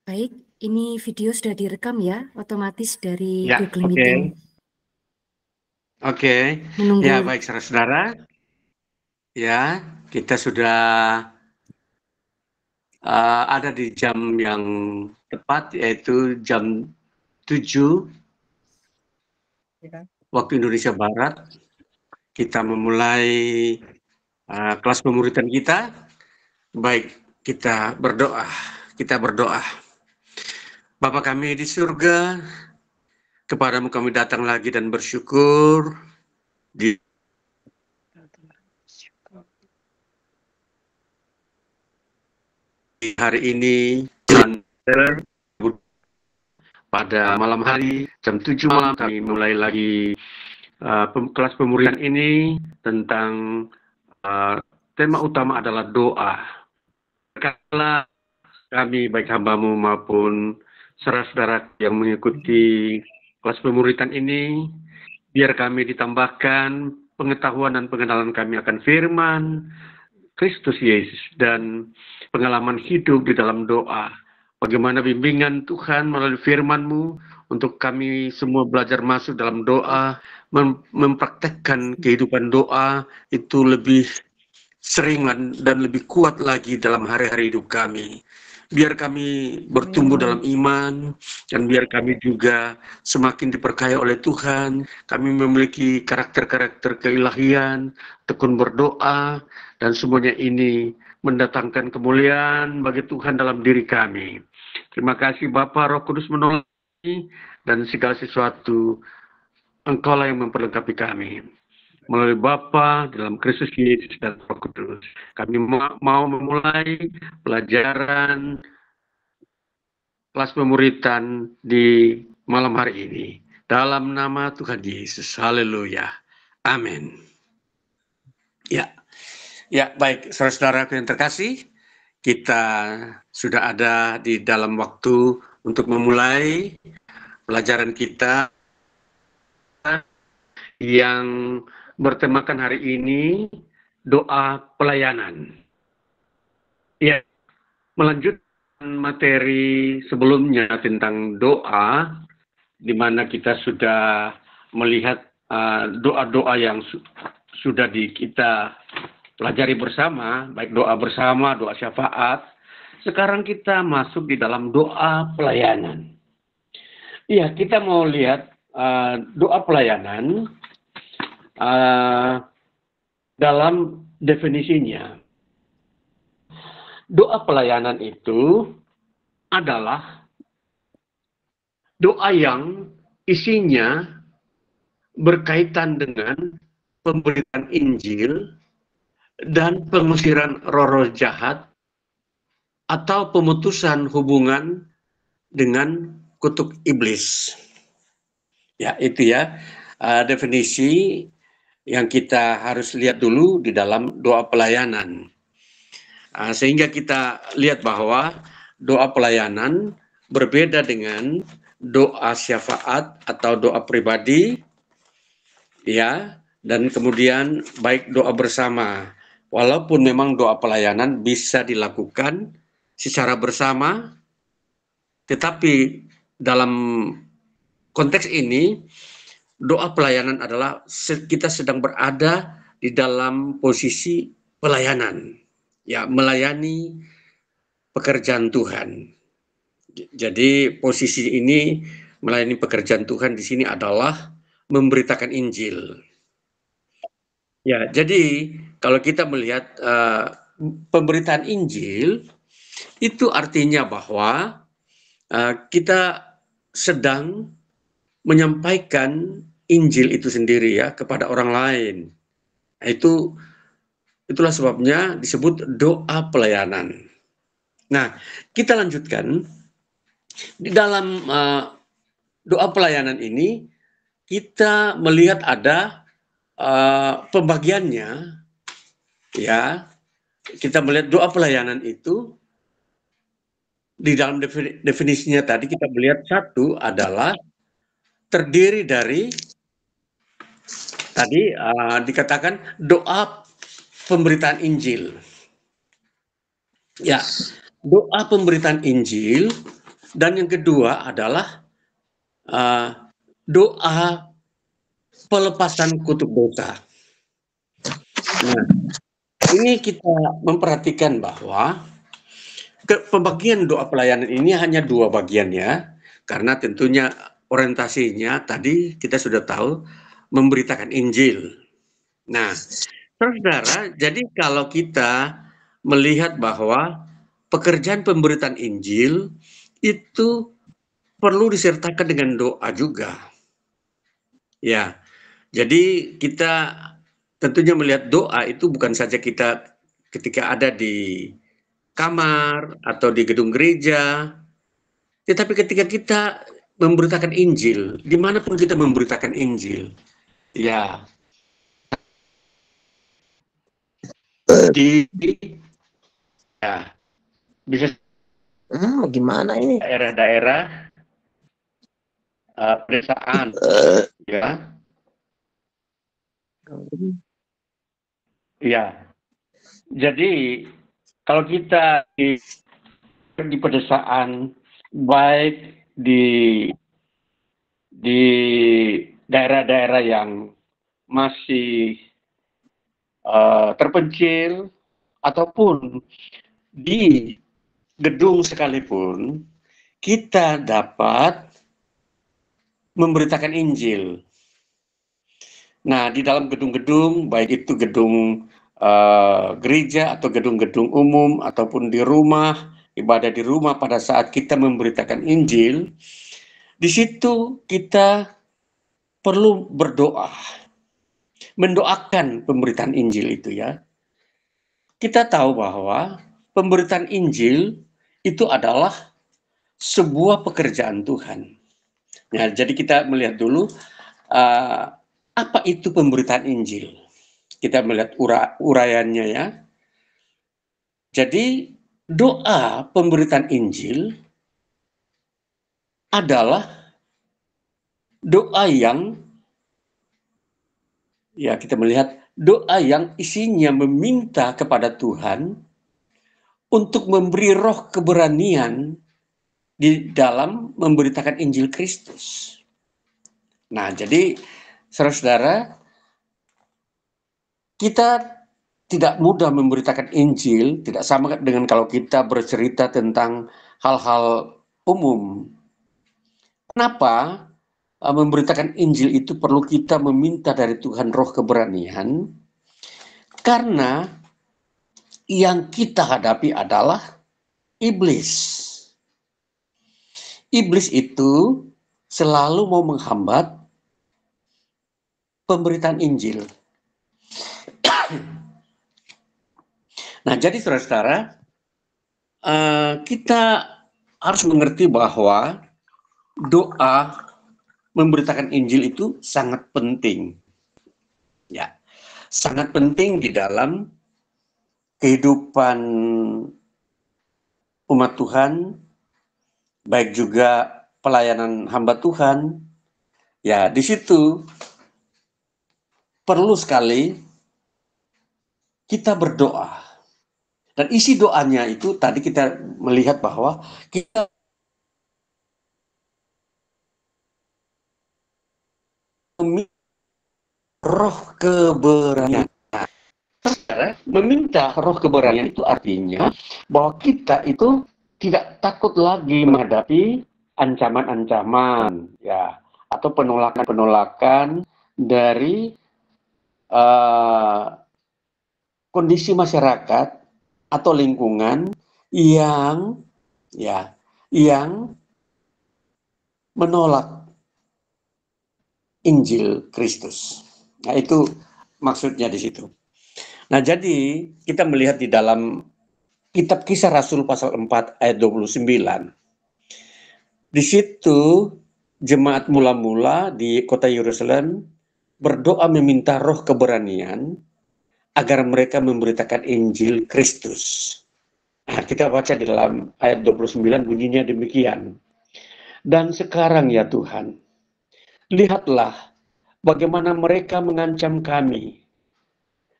Baik, ini video sudah direkam ya, otomatis dari Ya, Google oke. Meeting. Oke. Menunggu. Ya, baik saudara-saudara. Ya, kita sudah ada di jam yang tepat, yaitu jam 7 waktu Indonesia Barat. Kita memulai kelas pemuritan kita. Baik, kita berdoa. Kita berdoa. Bapa kami di surga, kepadamu kami datang lagi dan bersyukur di hari ini dan pada malam hari jam 7 malam kami mulai lagi kelas pemuritan ini tentang tema utama adalah doa. Karena kami baik hambamu maupun saudara-saudara yang mengikuti kelas pemuritan ini, biar kami ditambahkan pengetahuan dan pengenalan kami akan firman Kristus Yesus dan pengalaman hidup di dalam doa. Bagaimana bimbingan Tuhan melalui firman-Mu untuk kami semua belajar masuk dalam doa, mempraktekkan kehidupan doa itu lebih sering dan lebih kuat lagi dalam hari-hari hidup kami. Biar kami bertumbuh dalam iman, dan biar kami juga semakin diperkaya oleh Tuhan. Kami memiliki karakter-karakter keilahian, tekun berdoa, dan semuanya ini mendatangkan kemuliaan bagi Tuhan dalam diri kami. Terima kasih Bapa, Roh Kudus menolong kami, dan segala sesuatu Engkaulah yang memperlengkapi kami. Melalui Bapa dalam Kristus Yesus dan Roh Kudus. Kami mau memulai pelajaran kelas pemuritan di malam hari ini. Dalam nama Tuhan Yesus. Haleluya. Amin. Ya, baik saudara-saudara yang terkasih, kita sudah ada di dalam waktu untuk memulai pelajaran kita yang bertemakan hari ini doa pelayanan. Ya, melanjutkan materi sebelumnya tentang doa, di mana kita sudah melihat doa-doa yang sudah kita pelajari bersama, baik doa bersama, doa syafaat. Sekarang kita masuk di dalam doa pelayanan. Iya, kita mau lihat doa pelayanan dalam definisinya. Doa pelayanan itu adalah doa yang isinya berkaitan dengan pemberitaan Injil dan pengusiran roh-roh jahat atau pemutusan hubungan dengan kutuk iblis. Ya, itu ya definisi yang kita harus lihat dulu di dalam doa pelayanan. Sehingga kita lihat bahwa doa pelayanan berbeda dengan doa syafaat atau doa pribadi, ya, dan kemudian baik doa bersama. Walaupun memang doa pelayanan bisa dilakukan secara bersama, tetapi dalam konteks ini doa pelayanan adalah kita sedang berada di dalam posisi pelayanan, ya, melayani pekerjaan Tuhan. Jadi posisi ini melayani pekerjaan Tuhan di sini adalah memberitakan Injil. Ya, jadi kalau kita melihat pemberitaan Injil itu artinya bahwa kita sedang menyampaikan Injil itu sendiri ya kepada orang lain. Nah, itulah sebabnya disebut doa pelayanan. Nah, kita lanjutkan di dalam doa pelayanan ini kita melihat ada pembagiannya, ya. Kita melihat doa pelayanan itu di dalam definisinya tadi kita melihat satu adalah terdiri dari tadi dikatakan doa pemberitaan Injil. Ya, doa pemberitaan Injil Dan yang kedua adalah doa pelepasan kutuk dosa. Nah, ini kita memperhatikan bahwa pembagian doa pelayanan ini hanya dua bagian ya, karena tentunya orientasinya tadi kita sudah tahu memberitakan Injil. Nah, saudara, jadi kalau kita melihat bahwa pekerjaan pemberitaan Injil itu perlu disertakan dengan doa juga. Ya, jadi kita tentunya melihat doa itu bukan saja kita ketika ada di kamar atau di gedung gereja, tetapi ketika kita memberitakan Injil, dimanapun kita memberitakan Injil, ya, di ya, bisa Gimana ini? daerah-daerah pedesaan, ya, ya. Jadi kalau kita di pedesaan, baik di daerah-daerah yang masih terpencil ataupun di gedung sekalipun, kita dapat memberitakan Injil. Nah, di dalam gedung-gedung, baik itu gedung gereja atau gedung-gedung umum ataupun di rumah, ibadah di rumah pada saat kita memberitakan Injil, di situ kita perlu berdoa, mendoakan pemberitaan Injil itu ya. Kita tahu bahwa pemberitaan Injil itu adalah sebuah pekerjaan Tuhan. Nah, jadi kita melihat dulu apa itu pemberitaan Injil. Kita melihat uraiannya ya. Jadi doa pemberitaan Injil adalah doa yang ya kita melihat doa yang isinya meminta kepada Tuhan untuk memberi roh keberanian di dalam memberitakan Injil Kristus. Nah, jadi saudara-saudara, kita tidak mudah memberitakan Injil, tidak sama dengan kalau kita bercerita tentang hal-hal umum. Kenapa memberitakan Injil itu perlu kita meminta dari Tuhan roh keberanian? Karena yang kita hadapi adalah iblis. Iblis itu selalu mau menghambat pemberitaan Injil. Nah, jadi saudara-saudara, kita harus mengerti bahwa doa memberitakan Injil itu sangat penting. Ya, sangat penting di dalam kehidupan umat Tuhan, baik juga pelayanan hamba Tuhan. Ya, di situ perlu sekali kita berdoa. Dan isi doanya itu tadi kita melihat bahwa kita meminta roh keberanian. Meminta roh keberanian itu artinya bahwa kita itu tidak takut lagi menghadapi ancaman-ancaman ya atau penolakan-penolakan dari kondisi masyarakat atau lingkungan yang menolak Injil Kristus. Nah, itu maksudnya di situ. Nah, jadi kita melihat di dalam kitab Kisah Rasul pasal 4 ayat 29. Di situ jemaat mula-mula di kota Yerusalem berdoa meminta roh keberanian agar mereka memberitakan Injil Kristus. Nah, kita baca di dalam ayat 29 bunyinya demikian. Dan sekarang ya Tuhan, lihatlah bagaimana mereka mengancam kami.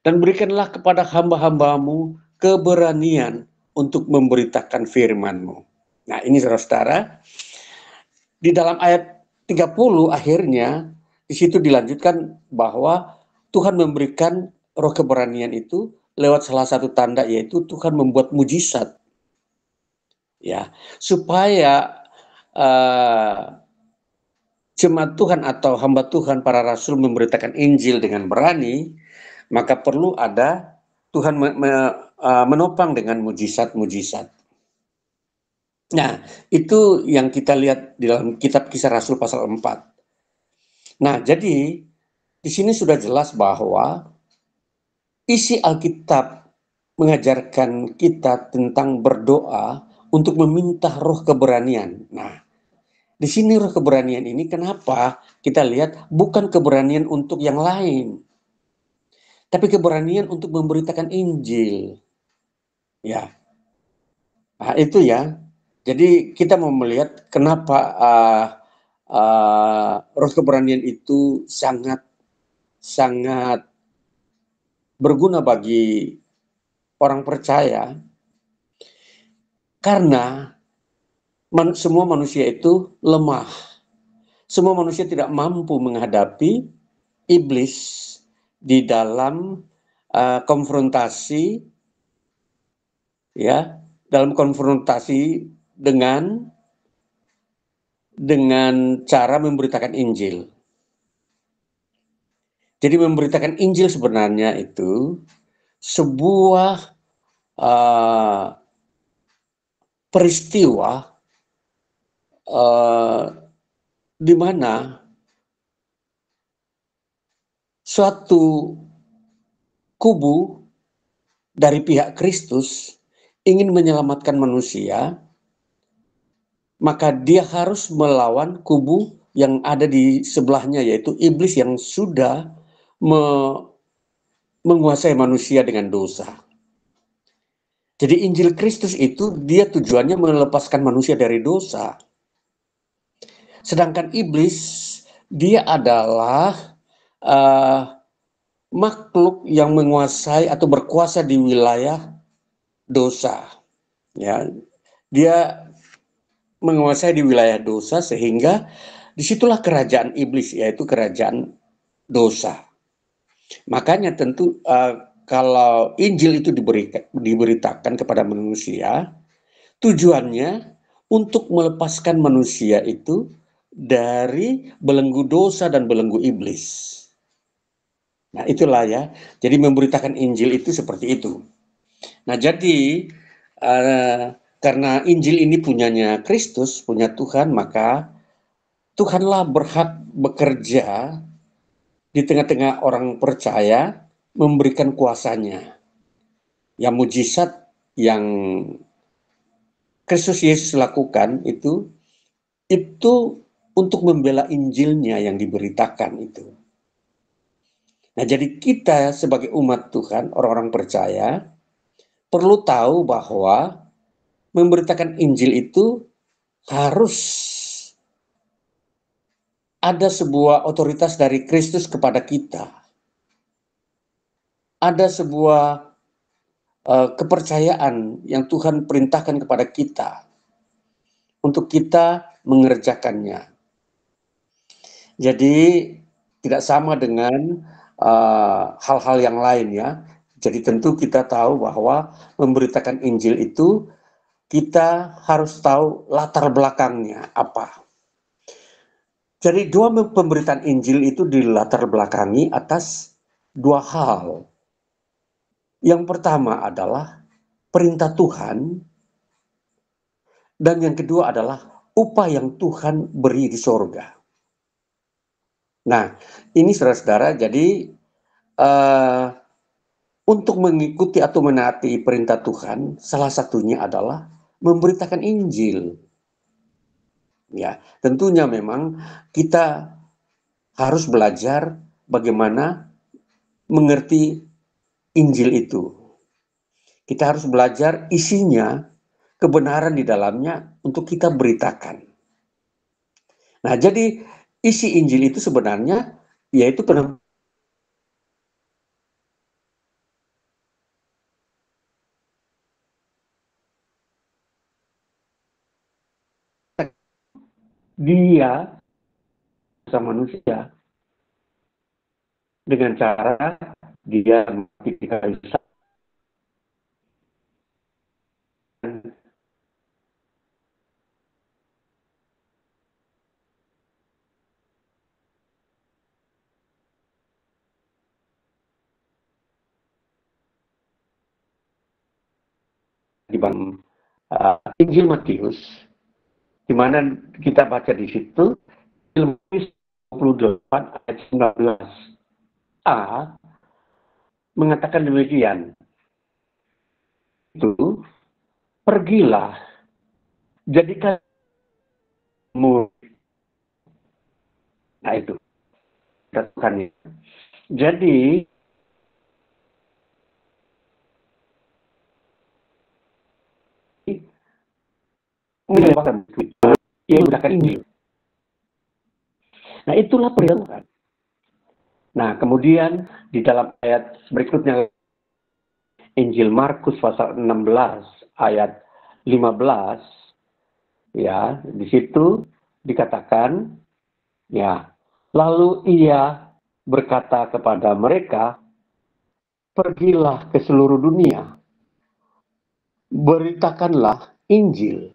Dan berikanlah kepada hamba-hambamu keberanian untuk memberitakan firman-Mu. Nah, ini saudara-saudara, di dalam ayat 30 akhirnya di situ dilanjutkan bahwa Tuhan memberikan roh keberanian itu lewat salah satu tanda, yaitu Tuhan membuat mujizat, ya, supaya jemaat Tuhan atau hamba Tuhan, para rasul memberitakan Injil dengan berani, maka perlu ada Tuhan menopang dengan mujizat-mujizat. Nah, itu yang kita lihat di dalam kitab Kisah Rasul pasal 4. Nah, jadi di sini sudah jelas bahwa isi Alkitab mengajarkan kita tentang berdoa untuk meminta roh keberanian. Nah, di sini roh keberanian ini kenapa kita lihat bukan keberanian untuk yang lain, tapi keberanian untuk memberitakan Injil. Ya, nah, itu ya. Jadi kita mau melihat kenapa roh keberanian itu sangat berguna bagi orang percaya, karena semua manusia itu lemah. Semua manusia tidak mampu menghadapi iblis di dalam konfrontasi, ya, dalam konfrontasi dengan cara memberitakan Injil. Jadi memberitakan Injil sebenarnya itu sebuah peristiwa di mana suatu kubu dari pihak Kristus ingin menyelamatkan manusia, maka dia harus melawan kubu yang ada di sebelahnya, yaitu iblis yang sudah menguasai manusia dengan dosa. Jadi Injil Kristus itu dia tujuannya melepaskan manusia dari dosa. Sedangkan iblis dia adalah makhluk yang menguasai atau berkuasa di wilayah dosa. Ya, dia menguasai di wilayah dosa, sehingga disitulah kerajaan iblis, yaitu kerajaan dosa. Makanya tentu kalau Injil itu diberitakan kepada manusia, tujuannya untuk melepaskan manusia itu dari belenggu dosa dan belenggu iblis. Nah, itulah ya. Jadi memberitakan Injil itu seperti itu. Nah, jadi karena Injil ini punyanya Kristus, punya Tuhan, maka Tuhanlah berhak bekerja di tengah-tengah orang percaya, memberikan kuasanya. Yang mujizat yang Kristus Yesus lakukan itu untuk membela Injilnya yang diberitakan itu. Nah, jadi kita sebagai umat Tuhan, orang-orang percaya, perlu tahu bahwa memberitakan Injil itu harus ada sebuah otoritas dari Kristus kepada kita. Ada sebuah kepercayaan yang Tuhan perintahkan kepada kita untuk kita mengerjakannya. Jadi tidak sama dengan hal-hal yang lain ya. Jadi tentu kita tahu bahwa memberitakan Injil itu kita harus tahu latar belakangnya apa. Jadi dua pemberitaan Injil itu dilatar belakangi atas dua hal. Yang pertama adalah perintah Tuhan, dan yang kedua adalah upah yang Tuhan beri di sorga. Nah, ini saudara-saudara, jadi untuk mengikuti atau menaati perintah Tuhan, salah satunya adalah memberitakan Injil. Ya, tentunya memang kita harus belajar bagaimana mengerti Injil itu. Kita harus belajar isinya, kebenaran di dalamnya untuk kita beritakan. Nah, jadi isi Injil itu sebenarnya yaitu dia sama manusia dengan cara dia mati di kayu salib. Di dalam Injil Matius, di mana kita baca di situ, Injil Matius 28 ayat 19a mengatakan demikian. Itu, pergilah, jadikan murid. Nah itu, katakannya. Jadi, menyebabkan yang menggunakan Injil. Nah itulah perintah. Nah kemudian di dalam ayat berikutnya Injil Markus pasal 16 ayat 15, ya di situ dikatakan, ya lalu ia berkata kepada mereka, pergilah ke seluruh dunia, beritakanlah Injil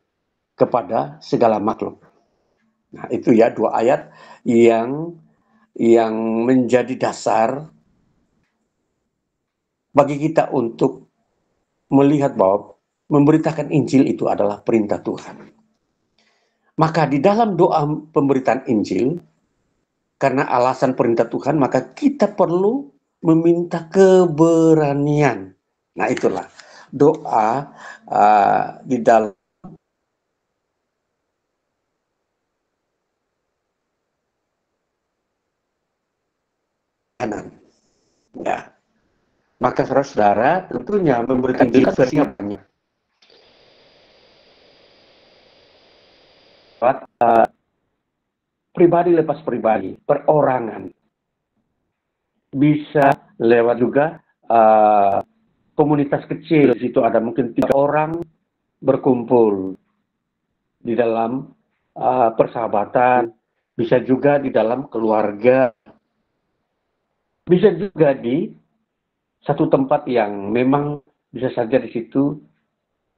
kepada segala makhluk. Nah itu ya dua ayat yang menjadi dasar bagi kita untuk melihat bahwa memberitakan Injil itu adalah perintah Tuhan. Maka di dalam doa pemberitaan Injil, karena alasan perintah Tuhan, maka kita perlu meminta keberanian. Nah itulah doa di dalam kanan. Ya. Maka saudara-saudara tentunya memberikan Injil versinya banyak. Pribadi lepas pribadi, perorangan. Bisa lewat juga komunitas kecil. Di situ ada mungkin 3 orang berkumpul di dalam persahabatan. Bisa juga di dalam keluarga. Bisa juga di satu tempat yang memang bisa saja di situ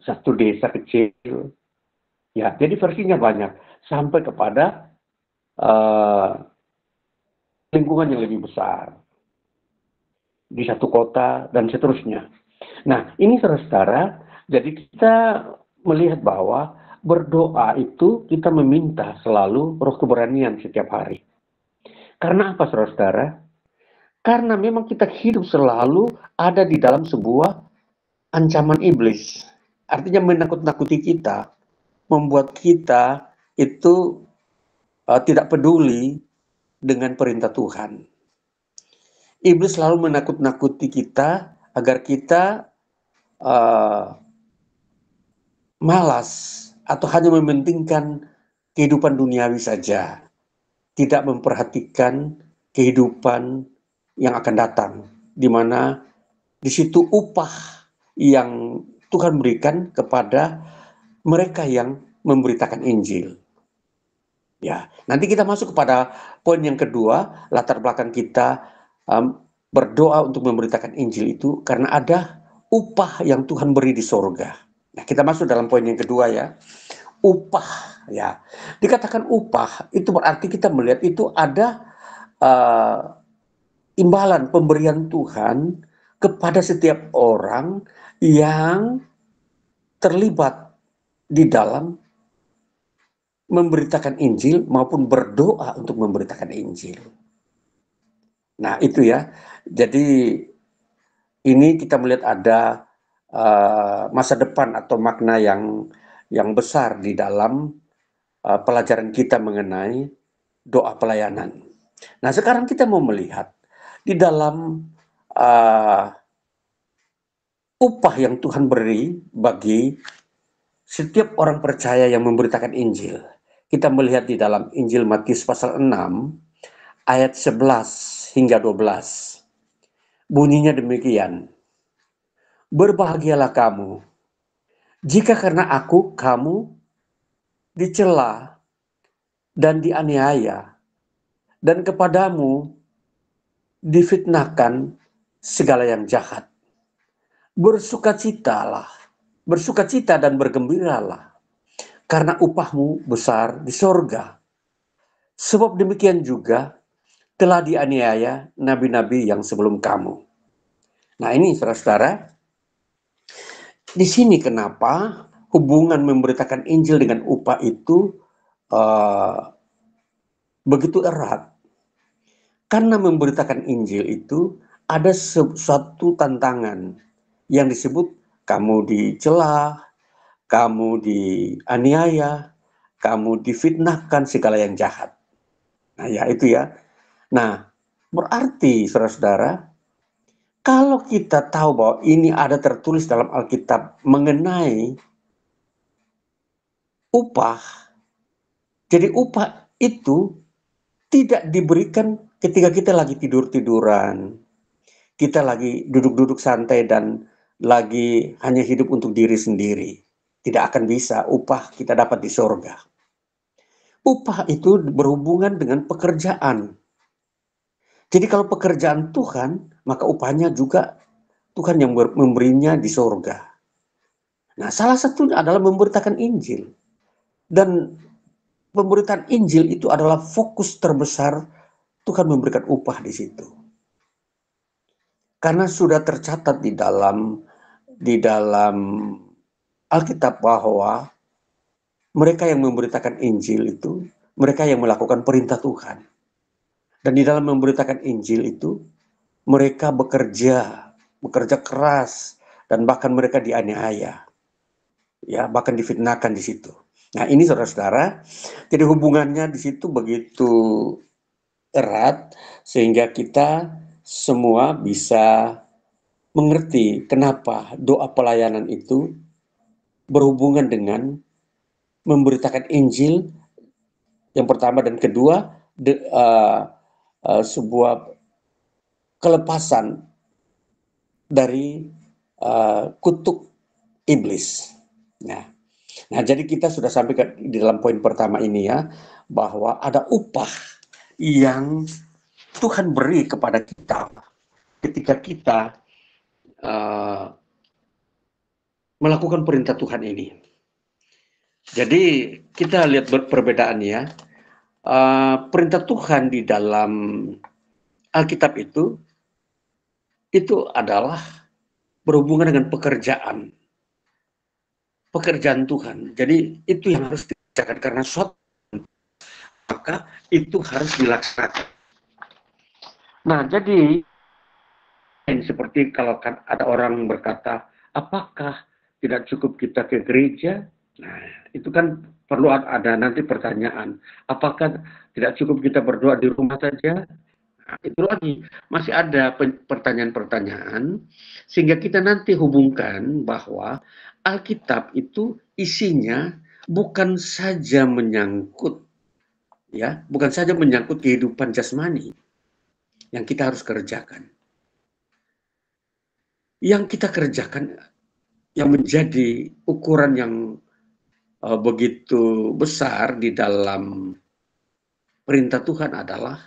satu desa kecil. Ya, jadi versinya banyak sampai kepada lingkungan yang lebih besar di satu kota dan seterusnya. Nah, ini saudara-saudara, jadi kita melihat bahwa berdoa itu kita meminta selalu roh keberanian setiap hari. Karena apa saudara-saudara? Karena memang kita hidup selalu ada di dalam sebuah ancaman iblis. Artinya menakut-nakuti kita, membuat kita itu tidak peduli dengan perintah Tuhan. Iblis selalu menakut-nakuti kita agar kita malas atau hanya mementingkan kehidupan duniawi saja, tidak memperhatikan kehidupan yang akan datang, di mana di situ upah yang Tuhan berikan kepada mereka yang memberitakan Injil. Ya, nanti kita masuk kepada poin yang kedua, latar belakang kita berdoa untuk memberitakan Injil itu karena ada upah yang Tuhan beri di sorga. Nah, kita masuk dalam poin yang kedua ya, upah ya. Dikatakan upah itu berarti kita melihat itu ada imbalan pemberian Tuhan kepada setiap orang yang terlibat di dalam memberitakan Injil maupun berdoa untuk memberitakan Injil. Nah itu ya, jadi ini kita melihat ada masa depan atau makna yang besar di dalam pelajaran kita mengenai doa pelayanan. Nah sekarang kita mau melihat di dalam upah yang Tuhan beri bagi setiap orang percaya yang memberitakan Injil. Kita melihat di dalam Injil Matius pasal 6 ayat 11 hingga 12. Bunyinya demikian. Berbahagialah kamu jika karena aku kamu dicela dan dianiaya, dan kepadamu difitnahkan segala yang jahat. Bersukacitalah, bersukacita dan bergembiralah, karena upahmu besar di sorga. Sebab demikian juga telah dianiaya nabi-nabi yang sebelum kamu. Nah ini saudara-saudara, di sini kenapa hubungan memberitakan Injil dengan upah itu begitu erat. Karena memberitakan Injil itu ada suatu tantangan yang disebut kamu dicela, kamu dianiaya, kamu difitnahkan segala yang jahat. Nah ya itu ya. Nah berarti saudara-saudara, kalau kita tahu bahwa ini ada tertulis dalam Alkitab mengenai upah, jadi upah itu tidak diberikan ketika kita lagi tidur-tiduran, kita lagi duduk-duduk santai dan lagi hanya hidup untuk diri sendiri. Tidak akan bisa upah kita dapat di sorga. Upah itu berhubungan dengan pekerjaan. Jadi kalau pekerjaan Tuhan, maka upahnya juga Tuhan yang memberinya di sorga. Nah, salah satunya adalah memberitakan Injil. Dan pemberitaan Injil itu adalah fokus terbesar Tuhan memberikan upah di situ. Karena sudah tercatat di dalam Alkitab bahwa mereka yang memberitakan Injil itu, mereka yang melakukan perintah Tuhan. Dan di dalam memberitakan Injil itu, mereka bekerja keras, dan bahkan mereka dianiaya. Ya, bahkan difitnahkan di situ. Nah, ini saudara-saudara, jadi hubungannya di situ begitu erat sehingga kita semua bisa mengerti kenapa doa pelayanan itu berhubungan dengan memberitakan Injil yang pertama, dan kedua sebuah kelepasan dari kutuk iblis. Nah, jadi kita sudah sampai di dalam poin pertama ini ya, bahwa ada upah yang Tuhan beri kepada kita ketika kita melakukan perintah Tuhan ini. Jadi kita lihat perbedaannya. Perintah Tuhan di dalam Alkitab itu adalah berhubungan dengan pekerjaan Tuhan. Jadi itu yang harus dikerjakan karena suatu maka itu harus dilaksanakan. Nah, jadi seperti kalau ada orang berkata, apakah tidak cukup kita ke gereja? Nah, itu kan perlu ada nanti pertanyaan. Apakah tidak cukup kita berdoa di rumah saja? Nah, itu lagi masih ada pertanyaan-pertanyaan sehingga kita nanti hubungkan bahwa Alkitab itu isinya bukan saja menyangkut kehidupan jasmani yang kita harus kerjakan. Yang kita kerjakan yang menjadi ukuran yang begitu besar di dalam perintah Tuhan adalah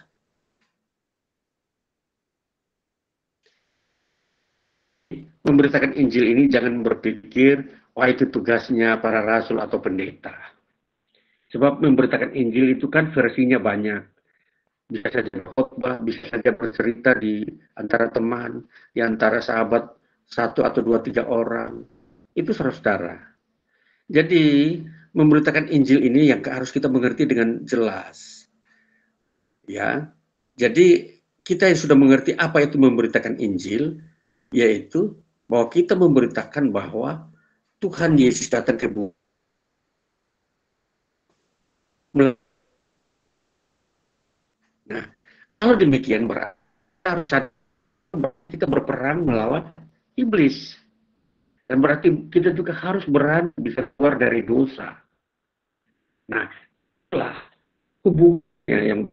memberitakan Injil ini. Jangan berpikir, wah itu tugasnya para rasul atau pendeta. Sebab memberitakan Injil itu kan versinya banyak. Bisa saja khotbah, bisa saja bercerita di antara teman, di antara sahabat 1 atau 2, 3 orang. Itu saudara-saudara. Jadi memberitakan Injil ini yang harus kita mengerti dengan jelas. Ya. Jadi kita yang sudah mengerti apa itu memberitakan Injil, yaitu bahwa kita memberitakan bahwa Tuhan Yesus datang ke bumi. Nah, kalau demikian berarti kita berperang melawan iblis. Dan berarti kita juga harus berani bisa keluar dari dosa. Nah, itulah hubungannya yang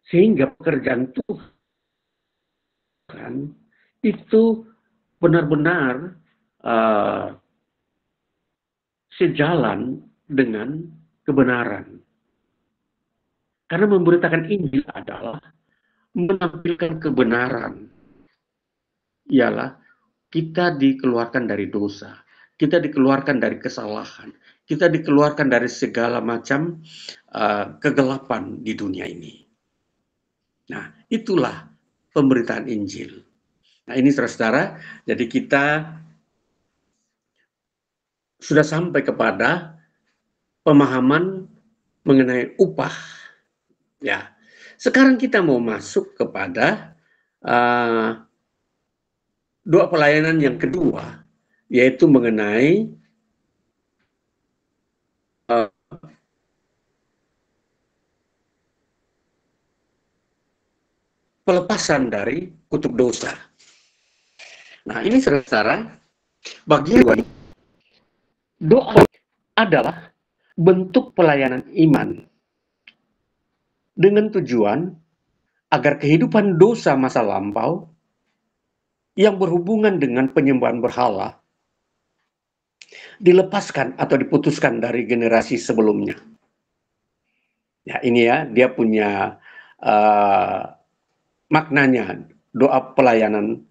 sehingga pekerjaan Tuhan itu benar-benar sejalan dengan kebenaran. Karena memberitakan Injil adalah menampilkan kebenaran. Ialah kita dikeluarkan dari dosa, kita dikeluarkan dari kesalahan, kita dikeluarkan dari segala macam kegelapan di dunia ini. Nah, itulah pemberitaan Injil. Nah, ini saudara-saudara, jadi kita sudah sampai kepada pemahaman mengenai upah. Ya, sekarang kita mau masuk kepada doa pelayanan yang kedua, yaitu mengenai pelepasan dari kutuk dosa. Nah, ini saudara-saudara, bagi doa adalah bentuk pelayanan iman dengan tujuan agar kehidupan dosa masa lampau yang berhubungan dengan penyembahan berhala dilepaskan atau diputuskan dari generasi sebelumnya. Ya, ini ya, dia punya maknanya, doa pelayanan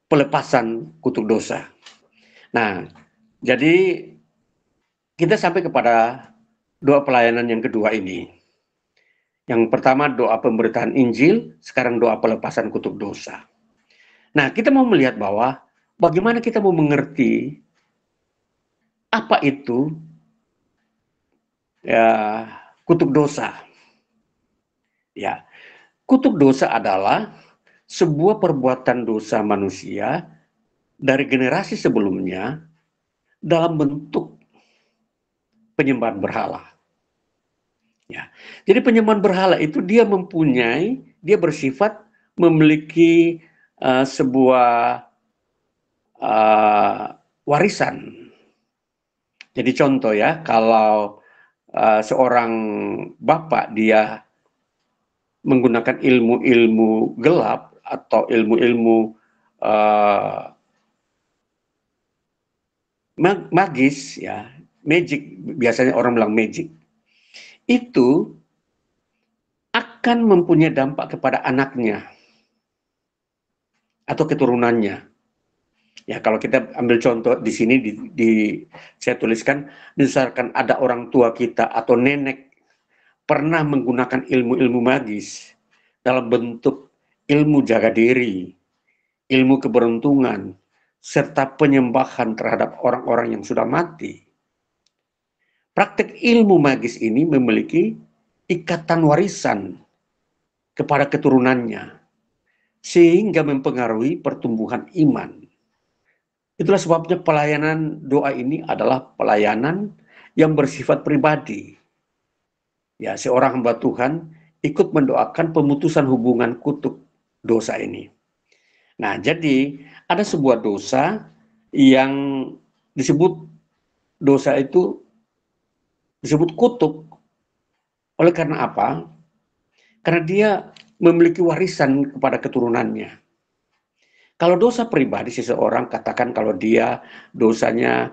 pelepasan kutuk dosa. Nah, jadi kita sampai kepada doa pelayanan yang kedua ini. Yang pertama doa pemberitaan Injil, sekarang doa pelepasan kutuk dosa. Nah, kita mau melihat bahwa bagaimana kita mau mengerti apa itu ya, kutuk dosa. Ya, kutuk dosa adalah sebuah perbuatan dosa manusia dari generasi sebelumnya dalam bentuk penyembahan berhala. Ya, jadi penyembahan berhala itu dia bersifat memiliki sebuah warisan. Jadi contoh ya, kalau seorang bapak dia menggunakan ilmu-ilmu gelap atau ilmu-ilmu magis, ya, magic, biasanya orang bilang magic, itu akan mempunyai dampak kepada anaknya atau keturunannya. Ya, kalau kita ambil contoh di sini saya tuliskan, misalkan ada orang tua kita atau nenek pernah menggunakan ilmu-ilmu magis dalam bentuk ilmu jaga diri, ilmu keberuntungan, serta penyembahan terhadap orang-orang yang sudah mati. Praktek ilmu magis ini memiliki ikatan warisan kepada keturunannya, sehingga mempengaruhi pertumbuhan iman. Itulah sebabnya pelayanan doa ini adalah pelayanan yang bersifat pribadi. Ya, seorang hamba Tuhan ikut mendoakan pemutusan hubungan kutuk dosa ini. Nah, jadi ada sebuah dosa yang disebut dosa itu disebut kutuk. Oleh karena apa? Karena dia memiliki warisan kepada keturunannya. Kalau dosa pribadi seseorang, katakan kalau dia dosanya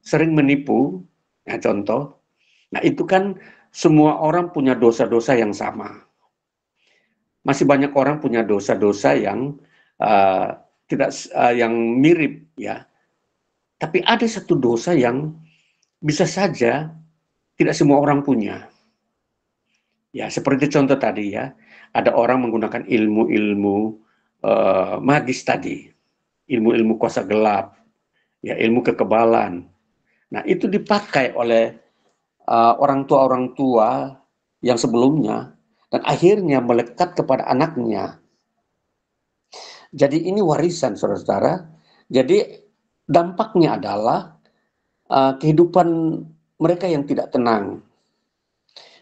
sering menipu, ya contoh, nah itu kan semua orang punya dosa-dosa yang sama. Masih banyak orang punya dosa-dosa yang yang mirip, ya. Tapi ada satu dosa yang bisa saja tidak semua orang punya. Ya, seperti contoh tadi ya, ada orang menggunakan ilmu-ilmu magis tadi, ilmu-ilmu kuasa gelap, ya, ilmu kekebalan. Nah, itu dipakai oleh orang tua yang sebelumnya dan akhirnya melekat kepada anaknya. Jadi ini warisan, saudara-saudara. Jadi dampaknya adalah kehidupan mereka yang tidak tenang,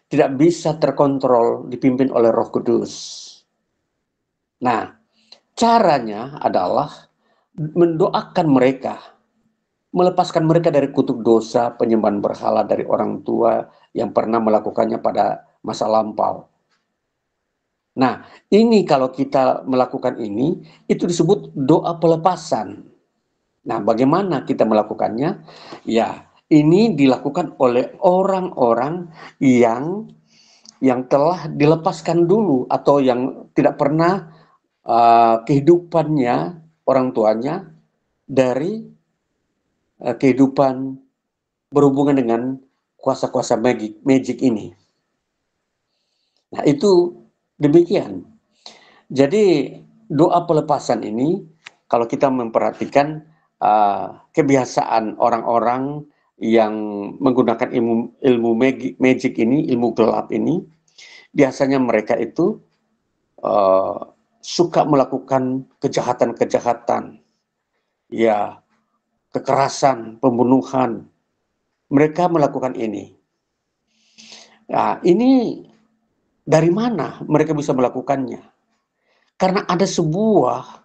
tidak bisa terkontrol, dipimpin oleh Roh Kudus. Nah, caranya adalah mendoakan mereka, melepaskan mereka dari kutuk dosa, penyembahan berhala dari orang tua yang pernah melakukannya pada masa lampau. Nah, ini kalau kita melakukan ini, itu disebut doa pelepasan. Nah, bagaimana kita melakukannya? Ya, ini dilakukan oleh orang-orang yang yang telah dilepaskan dulu atau yang tidak pernah kehidupannya orang tuanya dari kehidupan berhubungan dengan kuasa-kuasa magic ini. Nah, itu demikian. Jadi doa pelepasan ini kalau kita memperhatikan kebiasaan orang-orang yang menggunakan ilmu magic ini, ilmu gelap ini, biasanya mereka itu suka melakukan kejahatan-kejahatan, ya, kekerasan, pembunuhan. Mereka melakukan ini. Nah, ini dari mana mereka bisa melakukannya? Karena ada sebuah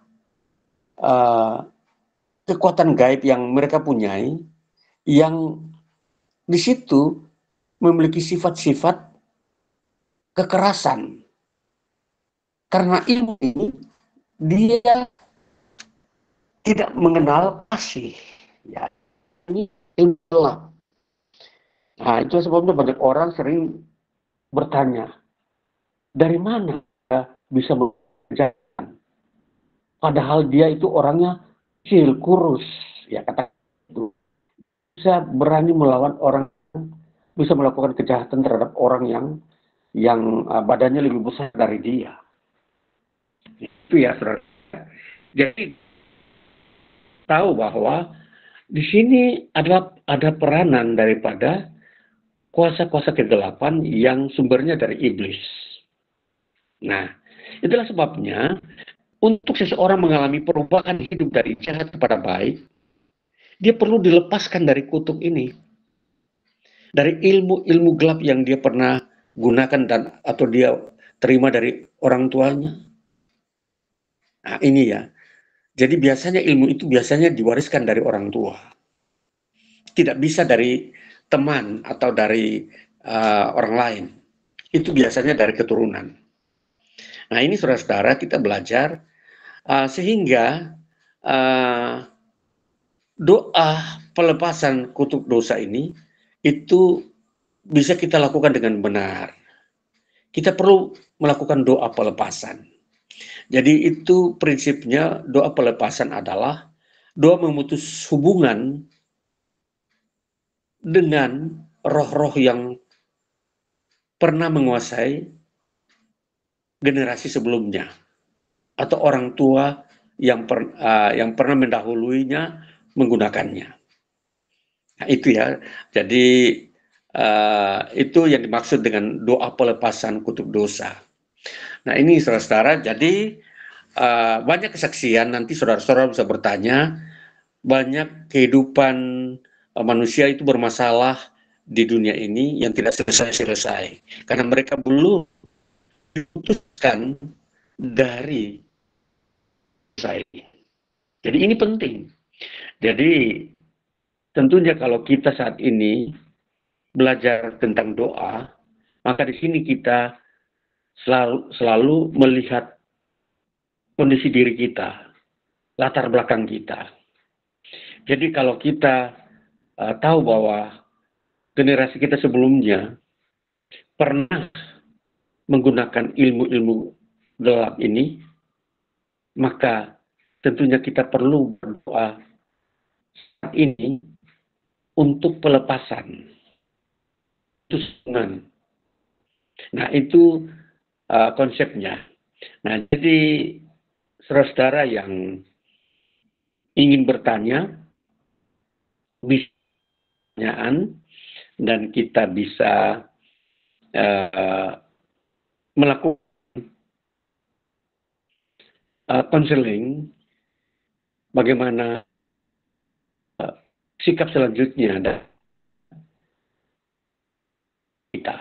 kekuatan gaib yang mereka punyai, yang di situ memiliki sifat-sifat kekerasan. Karena ilmu ini dia tidak mengenal kasih. Ya, ini ilmu gelap. Nah, itu sebabnya banyak orang sering bertanya, dari mana dia bisa mengerjakan? Padahal dia itu orangnya kecil, kurus, ya kata itu. Bisa berani melawan orang, bisa melakukan kejahatan terhadap orang yang badannya lebih besar dari dia. Itu ya, saudara. Jadi tahu bahwa di sini ada peranan daripada kuasa-kuasa kegelapan yang sumbernya dari iblis. Nah, itulah sebabnya untuk seseorang mengalami perubahan hidup dari jahat kepada baik, dia perlu dilepaskan dari kutuk ini. Dari ilmu-ilmu gelap yang dia pernah gunakan atau dia terima dari orang tuanya. Nah, ini ya. Jadi biasanya ilmu itu biasanya diwariskan dari orang tua. Tidak bisa dari teman atau dari orang lain. Itu biasanya dari keturunan. Nah, ini saudara-saudara kita belajar sehingga doa pelepasan kutuk dosa ini itu bisa kita lakukan dengan benar. Kita perlu melakukan doa pelepasan. Jadi itu prinsipnya doa pelepasan adalah doa memutus hubungan dengan roh-roh yang pernah menguasai generasi sebelumnya atau orang tua yang pernah mendahuluinya menggunakannya. Nah, itu ya. Jadi itu yang dimaksud dengan doa pelepasan kutuk dosa. Nah, ini saudara-saudara, jadi banyak kesaksian, nanti saudara-saudara bisa bertanya, banyak kehidupan manusia itu bermasalah di dunia ini yang tidak selesai-selesai. Karena mereka belum diputuskan dari dosa ini. Jadi ini penting. Jadi tentunya kalau kita saat ini belajar tentang doa, maka di sini kita selalu melihat kondisi diri kita, latar belakang kita. Jadi kalau kita tahu bahwa generasi kita sebelumnya pernah menggunakan ilmu-ilmu gelap ini, maka tentunya kita perlu berdoa saat ini untuk pelepasan. Nah, itu konsepnya. Nah, jadi saudara-saudara yang ingin bertanya, bisa pertanyaan, dan kita bisa melakukan konseling bagaimana sikap selanjutnya dari kita.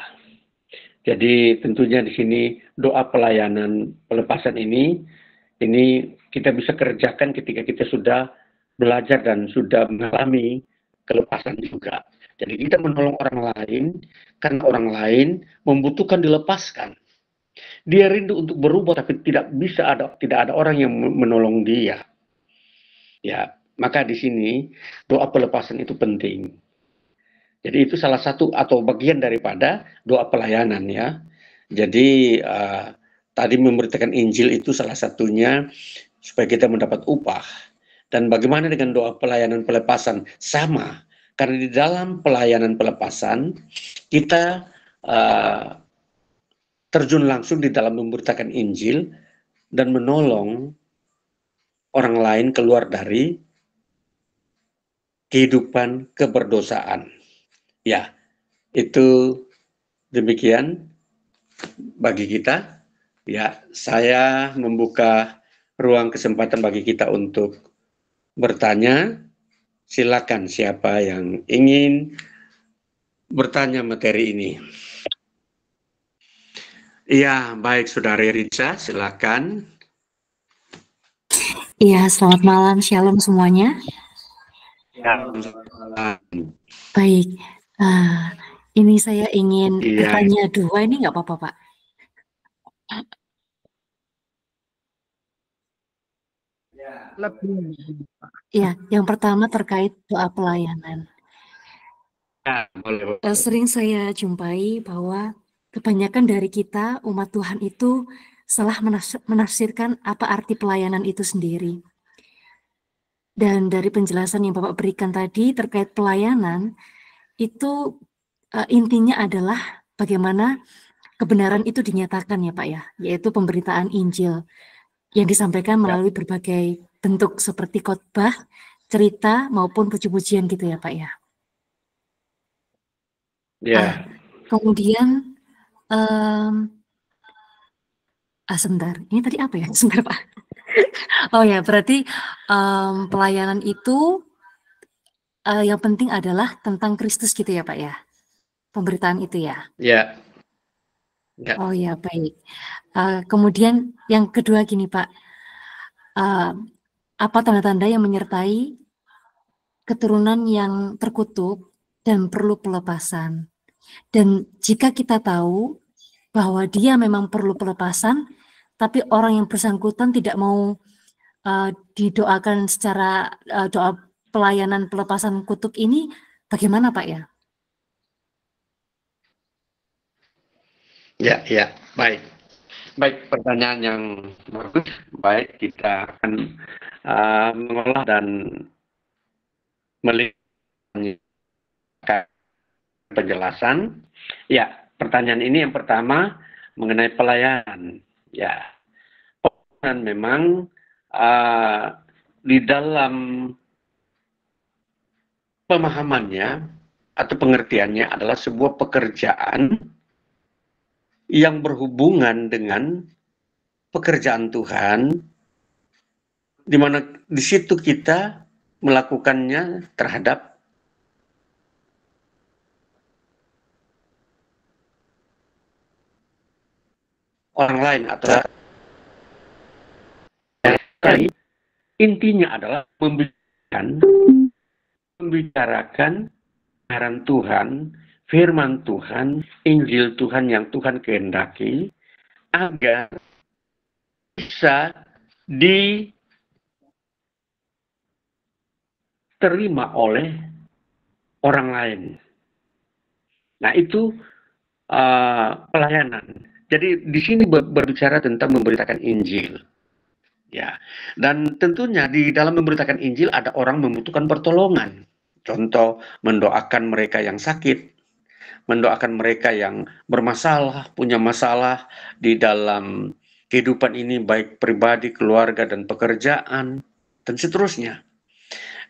Jadi tentunya di sini doa pelayanan pelepasan ini kita bisa kerjakan ketika kita sudah belajar dan sudah mengalami kelepasan juga. Jadi kita menolong orang lain karena orang lain membutuhkan dilepaskan. Dia rindu untuk berubah tapi tidak ada orang yang menolong dia. Ya, maka di sini doa pelepasan itu penting. Jadi itu salah satu atau bagian daripada doa pelayanan ya. Jadi tadi memberitakan Injil itu salah satunya supaya kita mendapat upah. Dan bagaimana dengan doa pelayanan pelepasan? Sama, karena di dalam pelayanan pelepasan kita terjun langsung di dalam memberitakan Injil dan menolong orang lain keluar dari kehidupan keberdosaan. Ya, itu demikian bagi kita. Ya, saya membuka ruang kesempatan bagi kita untuk bertanya. Silakan siapa yang ingin bertanya materi ini. Iya, baik Saudari Rica, silakan. Iya, selamat malam, shalom semuanya. Ya, Baik, ini saya ingin Iya. bertanya dua, ini nggak apa-apa, Pak? Iya, yang pertama terkait doa pelayanan. Ya, boleh. Sering saya jumpai bahwa kebanyakan dari kita, umat Tuhan itu salah menafsirkan apa arti pelayanan itu sendiri. Dan dari penjelasan yang Bapak berikan tadi terkait pelayanan, itu intinya adalah bagaimana kebenaran itu dinyatakan ya Pak ya, yaitu pemberitaan Injil yang disampaikan melalui berbagai bentuk seperti khotbah, cerita maupun puji-pujian gitu ya Pak ya. Ya. Kemudian sebentar, ini tadi apa ya? Sebentar Pak. Oh ya, berarti pelayanan itu yang penting adalah tentang Kristus gitu ya Pak ya, pemberitaan itu ya. Ya. Ya. Oh ya, baik. Kemudian yang kedua gini Pak, apa tanda-tanda yang menyertai keturunan yang terkutuk dan perlu pelepasan? Dan jika kita tahu bahwa dia memang perlu pelepasan, tapi orang yang bersangkutan tidak mau didoakan secara doa pelayanan pelepasan kutuk ini, bagaimana Pak ya? Ya, ya, baik. Baik, pertanyaan yang bagus. Baik, kita akan mengolah dan melihat penjelasan. Ya, pertanyaan ini yang pertama mengenai pelayanan. Ya, pelayanan memang di dalam pemahamannya atau pengertiannya adalah sebuah pekerjaan yang berhubungan dengan pekerjaan Tuhan, di mana di situ kita melakukannya terhadap orang lain atau intinya adalah membicarakan kebenaran Tuhan, firman Tuhan, Injil Tuhan yang Tuhan kehendaki agar bisa diterima oleh orang lain. Nah, itu pelayanan. Jadi di sini berbicara tentang memberitakan Injil. Ya. Dan tentunya di dalam memberitakan Injil ada orang membutuhkan pertolongan. Contoh, mendoakan mereka yang sakit, mendoakan mereka yang bermasalah, punya masalah di dalam kehidupan ini baik pribadi, keluarga dan pekerjaan dan seterusnya.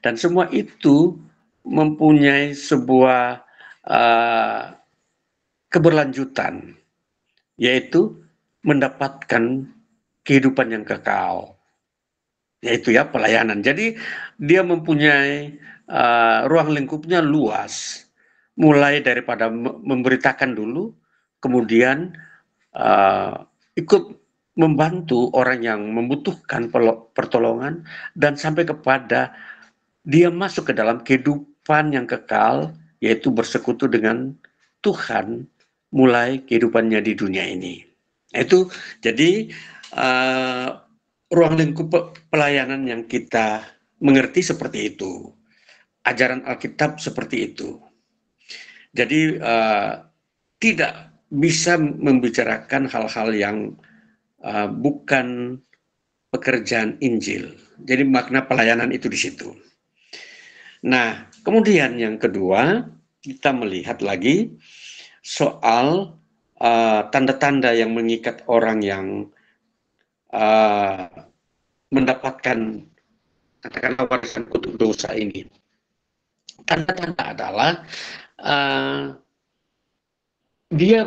Dan semua itu mempunyai sebuah keberlanjutan, yaitu mendapatkan kehidupan yang kekal, yaitu ya pelayanan. Jadi dia mempunyai ruang lingkupnya luas, mulai daripada memberitakan dulu, kemudian ikut membantu orang yang membutuhkan pertolongan, dan sampai kepada dia masuk ke dalam kehidupan yang kekal, yaitu bersekutu dengan Tuhan mulai kehidupannya di dunia ini. Itu jadi ruang lingkup pelayanan yang kita mengerti seperti itu. Ajaran Alkitab seperti itu. Jadi tidak bisa membicarakan hal-hal yang bukan pekerjaan Injil. Jadi makna pelayanan itu di situ. Nah, kemudian yang kedua, kita melihat lagi soal tanda-tanda yang mengikat orang yang mendapatkan katakanlah warisan kutuk dosa ini. Tanda-tanda adalah dia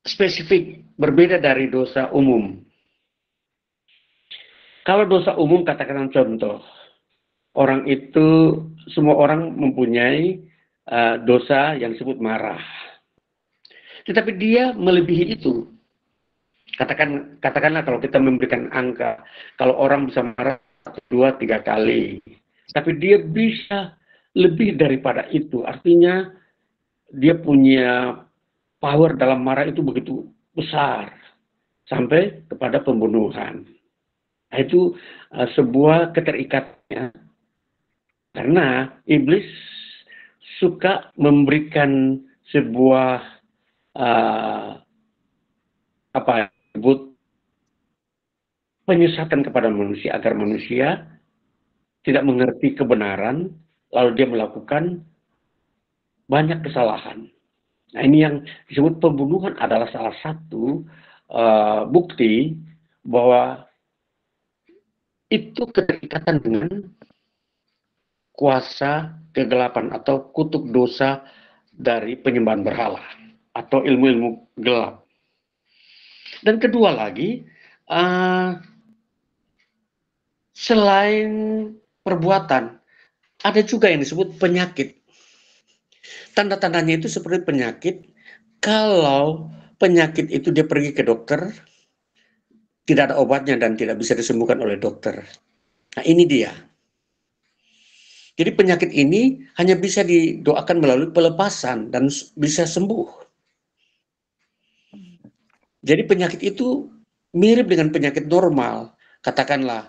spesifik, berbeda dari dosa umum. Kalau dosa umum, katakan contoh, orang itu, semua orang mempunyai dosa yang disebut marah. Tetapi dia melebihi itu. Katakanlah kalau kita memberikan angka, kalau orang bisa marah 2, 3 kali, tapi dia bisa lebih daripada itu. Artinya dia punya power dalam marah itu begitu besar, sampai kepada pembunuhan. Nah, itu sebuah keterikatannya. Karena iblis suka memberikan sebuah penyesatan kepada manusia agar manusia tidak mengerti kebenaran, lalu dia melakukan banyak kesalahan. Nah, ini yang disebut pembunuhan adalah salah satu bukti bahwa itu keterikatan dengan kuasa kegelapan atau kutuk dosa dari penyembahan berhala atau ilmu-ilmu gelap. Dan kedua lagi, selain perbuatan, ada juga yang disebut penyakit. Tanda-tandanya itu seperti penyakit. Kalau penyakit itu dia pergi ke dokter, tidak ada obatnya dan tidak bisa disembuhkan oleh dokter. Nah, ini dia. Jadi penyakit ini hanya bisa didoakan melalui pelepasan dan bisa sembuh. Jadi penyakit itu mirip dengan penyakit normal. Katakanlah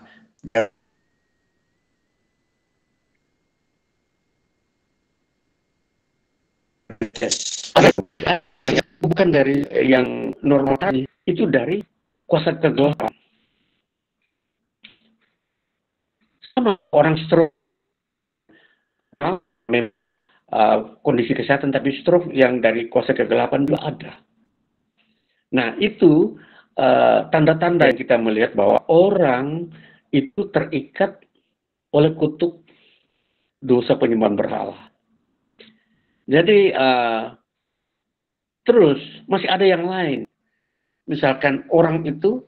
bukan dari yang normal tadi, itu dari kuasa kegelapan. Sama orang stroke, kondisi kesehatan, tapi stroke yang dari kuasa kegelapan juga ada. Nah, itu tanda-tanda yang kita melihat bahwa orang itu terikat oleh kutuk dosa penyembahan berhala. Jadi, terus masih ada yang lain. Misalkan orang itu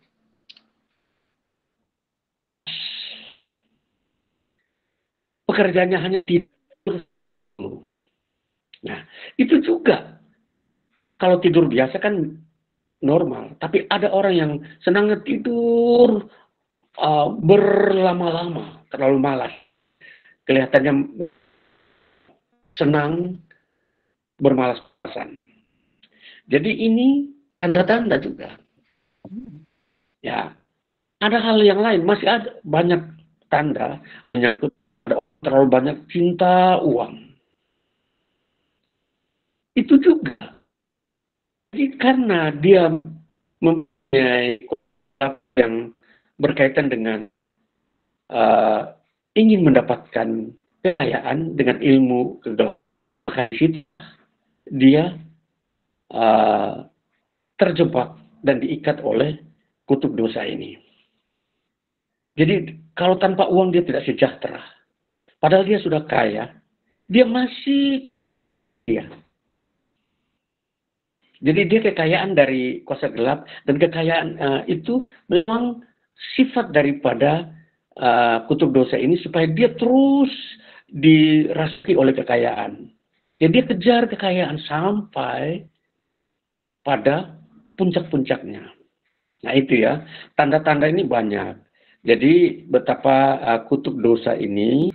pekerjaannya hanya tidur. Nah, itu juga. Kalau tidur biasa kan normal. Tapi ada orang yang senangnya tidur berlama-lama, terlalu malas. Kelihatannya senang, bermalas-malasan. Jadi ini tanda-tanda juga. Ya, ada hal yang lain, masih ada banyak tanda menyangkut terlalu banyak cinta uang. Itu juga. Jadi karena dia mempunyai yang berkaitan dengan ingin mendapatkan kekayaan dengan ilmu kegelapan, dia terjebak dan diikat oleh kutuk dosa ini. Jadi kalau tanpa uang dia tidak sejahtera. Padahal dia sudah kaya, dia masih dia. Jadi dia kekayaan dari kuasa gelap, dan kekayaan itu memang sifat daripada kutuk dosa ini supaya dia terus dirasuki oleh kekayaan. Jadi dia kejar kekayaan sampai pada puncak-puncaknya. Nah itu ya, tanda-tanda ini banyak. Jadi betapa kutuk dosa ini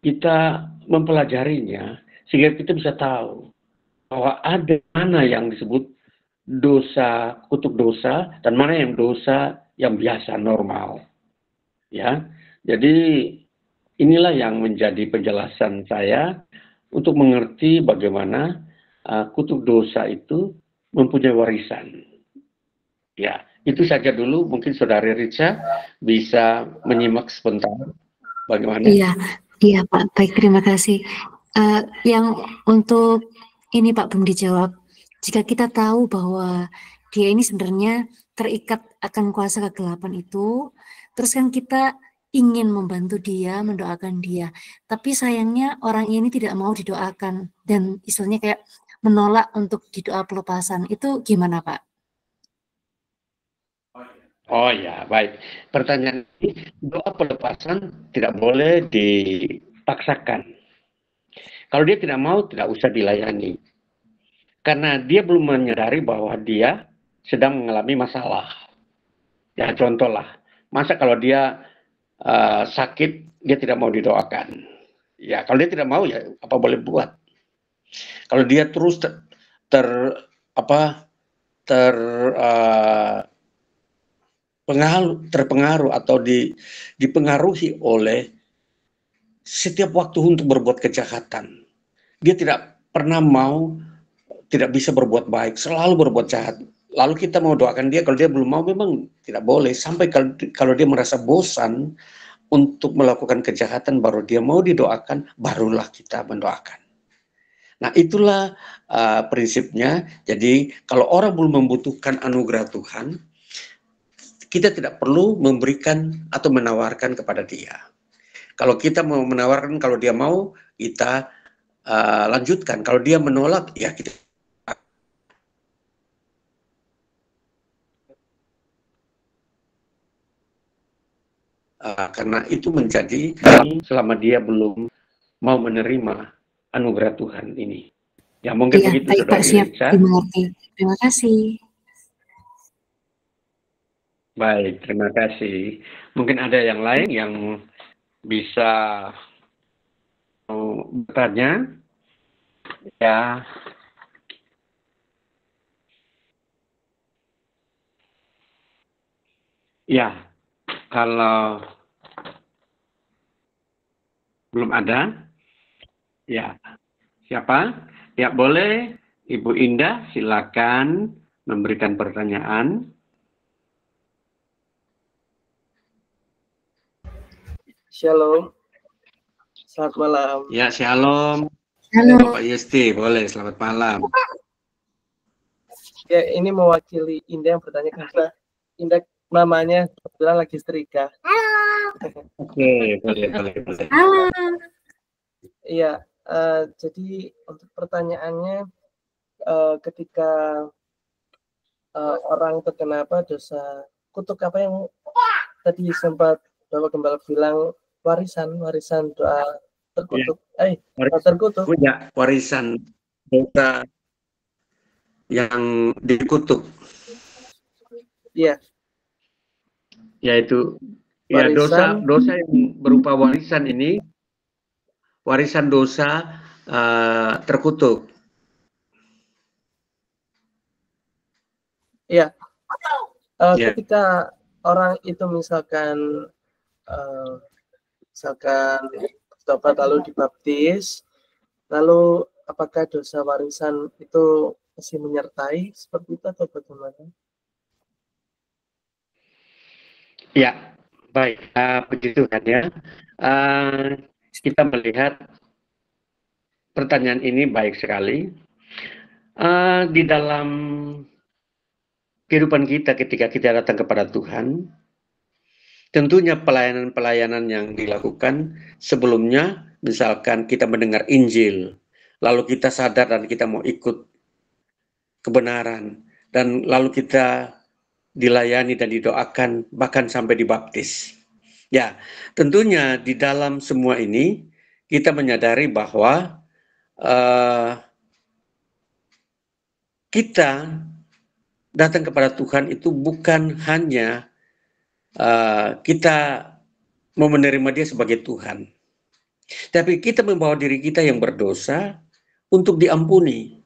kita mempelajarinya sehingga kita bisa tahu bahwa ada mana yang disebut dosa, kutuk dosa, dan mana yang dosa yang biasa, normal. Ya, jadi inilah yang menjadi penjelasan saya untuk mengerti bagaimana kutuk dosa itu mempunyai warisan. Ya, itu saja dulu. Mungkin Saudari Rica bisa menyimak sebentar bagaimana. Iya, iya Pak. Baik, terima kasih. Yang untuk ini Pak belum dijawab. Jika kita tahu bahwa dia ini sebenarnya terikat akan kuasa kegelapan itu, terus kan kita ingin membantu dia, mendoakan dia. Tapi sayangnya orang ini tidak mau didoakan dan istilahnya kayak menolak untuk didoa pelepasan. Itu gimana Pak? Oh ya, baik. Pertanyaan ini, doa pelepasan tidak boleh dipaksakan. Kalau dia tidak mau, tidak usah dilayani. Karena dia belum menyadari bahwa dia sedang mengalami masalah. Ya, contohlah. Masa kalau dia sakit, dia tidak mau didoakan. Ya, kalau dia tidak mau, ya apa boleh buat. Kalau dia terus terpengaruh atau dipengaruhi oleh setiap waktu untuk berbuat kejahatan. Dia tidak pernah mau, tidak bisa berbuat baik, selalu berbuat jahat. Lalu kita mau doakan dia, kalau dia belum mau memang tidak boleh. Sampai kalau dia merasa bosan untuk melakukan kejahatan, baru dia mau didoakan, barulah kita mendoakan. Nah, itulah prinsipnya. Jadi kalau orang belum membutuhkan anugerah Tuhan, kita tidak perlu memberikan atau menawarkan kepada dia. Kalau kita mau menawarkan, kalau dia mau, kita lanjutkan. Kalau dia menolak, ya kita. Karena itu menjadi selama dia belum mau menerima anugerah Tuhan ini. Ya mungkin Iya, begitu baik Pak, Saudari siap. Rica. Dimengerti. Terima kasih. Baik, terima kasih. Mungkin ada yang lain yang bisa bertanya. Ya. Ya, kalau belum ada, ya siapa? Ya boleh, Ibu Indah, silakan memberikan pertanyaan. Shalom. Selamat malam. Ya, shalom. Halo. Bapak Yesti, boleh. Selamat malam. Ya, ini mewakili Indah yang bertanya karena Indah mamanya kebetulan lagi setrika. Oke, boleh. Halo. Iya, jadi untuk pertanyaannya, ketika orang terkena dosa kutuk apa yang tadi sempat Bapak Gembala bilang, warisan doa terkutuk, terkutuk. Ya, warisan dosa yang dikutuk. Iya. Yaitu ya dosa yang berupa warisan ini, warisan dosa terkutuk. Iya. Ketika orang itu misalkan bertobat lalu dibaptis, lalu apakah dosa warisan itu masih menyertai seperti itu atau bagaimana? Ya, baik, begitu kan ya. Kita melihat pertanyaan ini baik sekali. Di dalam kehidupan kita ketika kita datang kepada Tuhan, tentunya pelayanan-pelayanan yang dilakukan sebelumnya, misalkan kita mendengar Injil, lalu kita sadar dan kita mau ikut kebenaran, dan lalu kita dilayani dan didoakan, bahkan sampai dibaptis. Ya, tentunya di dalam semua ini, kita menyadari bahwa kita datang kepada Tuhan itu bukan hanya kita mau menerima Dia sebagai Tuhan, tapi kita membawa diri kita yang berdosa untuk diampuni.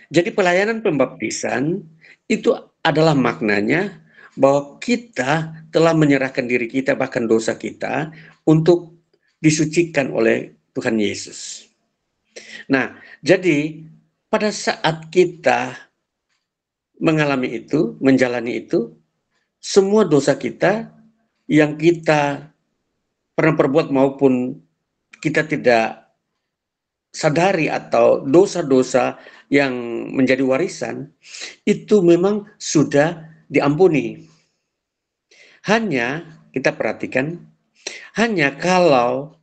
Jadi pelayanan pembaptisan itu adalah maknanya bahwa kita telah menyerahkan diri kita, bahkan dosa kita, untuk disucikan oleh Tuhan Yesus. Nah, jadi pada saat kita mengalami itu, menjalani itu, semua dosa kita yang kita pernah perbuat maupun kita tidak sadari atau dosa-dosa yang menjadi warisan, itu memang sudah diampuni. Hanya kita perhatikan, hanya kalau